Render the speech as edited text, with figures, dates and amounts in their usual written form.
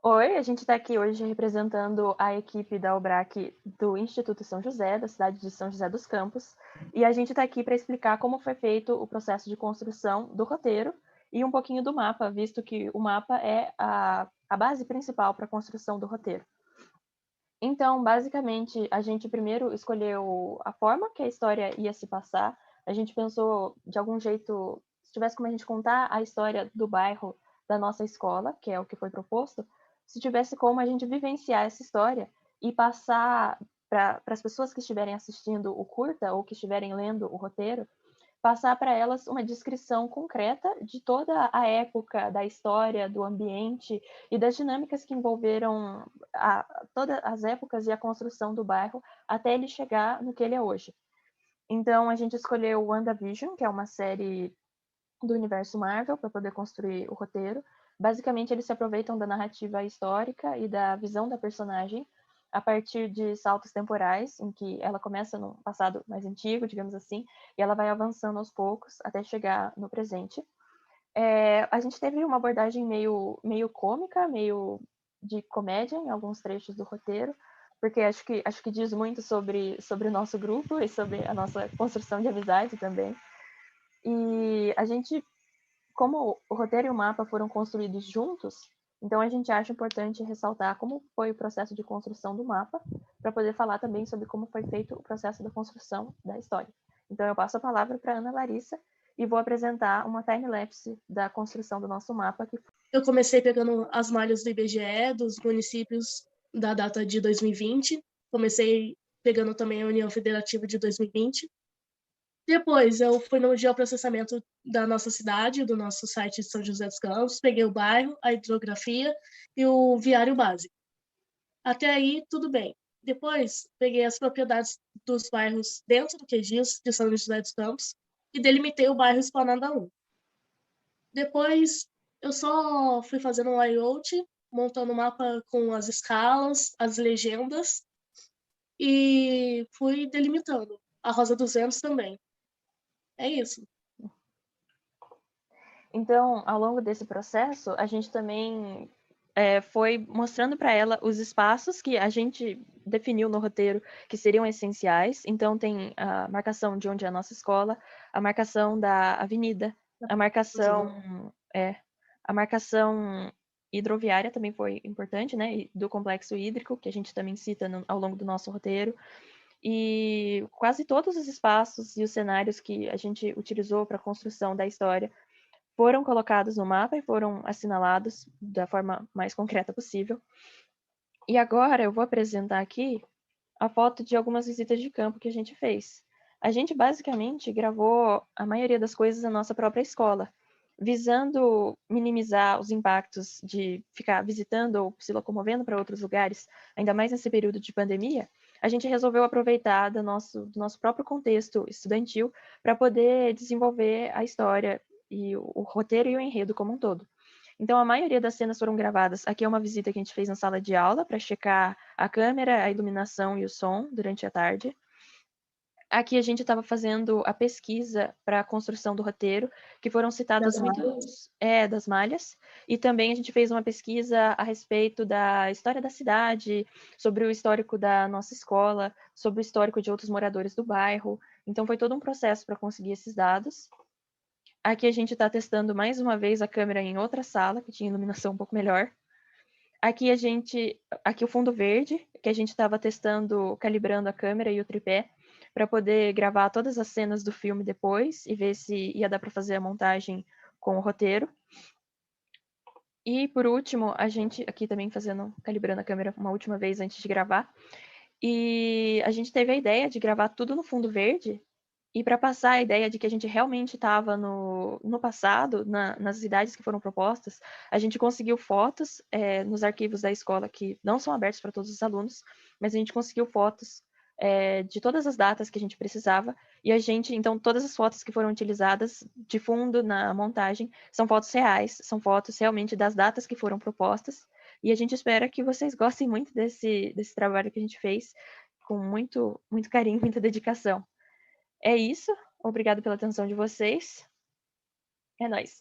Oi, a gente está aqui hoje representando a equipe da UBRAC do Instituto São José, da cidade de São José dos Campos, e a gente está aqui para explicar como foi feito o processo de construção do roteiro e um pouquinho do mapa, visto que o mapa é a base principal para a construção do roteiro. Então, basicamente, a gente primeiro escolheu a forma que a história ia se passar. A gente pensou, de algum jeito, se tivesse como a gente contar a história do bairro da nossa escola, que é o que foi proposto, se tivesse como a gente vivenciar essa história e passar para as pessoas que estiverem assistindo o curta ou que estiverem lendo o roteiro, passar para elas uma descrição concreta de toda a época, da história, do ambiente e das dinâmicas que envolveram todas as épocas e a construção do bairro até ele chegar no que ele é hoje. Então, a gente escolheu WandaVision, que é uma série do universo Marvel, para poder construir o roteiro. Basicamente, eles se aproveitam da narrativa histórica e da visão da personagem a partir de saltos temporais, em que ela começa no passado mais antigo, digamos assim, e ela vai avançando aos poucos até chegar no presente. A gente teve uma abordagem meio cômica, meio de comédia em alguns trechos do roteiro, porque acho que diz muito sobre o nosso grupo e sobre a nossa construção de amizade também. E a gente, como o roteiro e o mapa foram construídos juntos, então a gente acha importante ressaltar como foi o processo de construção do mapa, para poder falar também sobre como foi feito o processo da construção da história. Então eu passo a palavra para Ana Larissa e vou apresentar uma time-lapse da construção do nosso mapa. Eu comecei pegando as malhas do IBGE, dos municípios da data de 2020. Comecei pegando também a União Federativa de 2020. Depois, eu fui no geoprocessamento da nossa cidade, do nosso site de São José dos Campos, peguei o bairro, a hidrografia e o viário básico. Até aí, tudo bem. Depois, peguei as propriedades dos bairros dentro do QGIS de São José dos Campos e delimitei o bairro Esplanada 1. Depois, eu só fui fazendo um layout, montando o mapa com as escalas, as legendas e fui delimitando. A Rosa dos Ventos também. É isso. Então, ao longo desse processo, a gente também foi mostrando para ela os espaços que a gente definiu no roteiro que seriam essenciais. Então, tem a marcação de onde é a nossa escola, a marcação da avenida, a marcação, a marcação hidroviária também foi importante, né? E do complexo hídrico, que a gente também cita ao longo do nosso roteiro. E quase todos os espaços e os cenários que a gente utilizou para a construção da história foram colocados no mapa e foram assinalados da forma mais concreta possível. E agora eu vou apresentar aqui a foto de algumas visitas de campo que a gente fez. A gente basicamente gravou a maioria das coisas na nossa própria escola, visando minimizar os impactos de ficar visitando ou se locomovendo para outros lugares, ainda mais nesse período de pandemia. A gente resolveu aproveitar do nosso próprio contexto estudantil para poder desenvolver a história e o roteiro e o enredo como um todo. Então, a maioria das cenas foram gravadas. Aqui é uma visita que a gente fez na sala de aula para checar a câmera, a iluminação e o som durante a tarde. Aqui a gente estava fazendo a pesquisa para a construção do roteiro, que foram citados muitos das malhas, e também a gente fez uma pesquisa a respeito da história da cidade, sobre o histórico da nossa escola, sobre o histórico de outros moradores do bairro. Então foi todo um processo para conseguir esses dados. Aqui a gente está testando mais uma vez a câmera em outra sala, que tinha iluminação um pouco melhor. Aqui o fundo verde, que a gente estava testando, calibrando a câmera e o tripé, para poder gravar todas as cenas do filme depois e ver se ia dar para fazer a montagem com o roteiro. E por último, a gente aqui também calibrando a câmera uma última vez antes de gravar. E a gente teve a ideia de gravar tudo no fundo verde. E para passar a ideia de que a gente realmente estava no passado, nas idades que foram propostas, a gente conseguiu fotos nos arquivos da escola que não são abertos para todos os alunos, mas a gente conseguiu fotos de todas as datas que a gente precisava. E então, todas as fotos que foram utilizadas de fundo na montagem são fotos reais, são fotos realmente das datas que foram propostas. E a gente espera que vocês gostem muito desse trabalho que a gente fez, com muito, muito carinho, muita dedicação. É isso. Obrigado pela atenção de vocês. É nóis.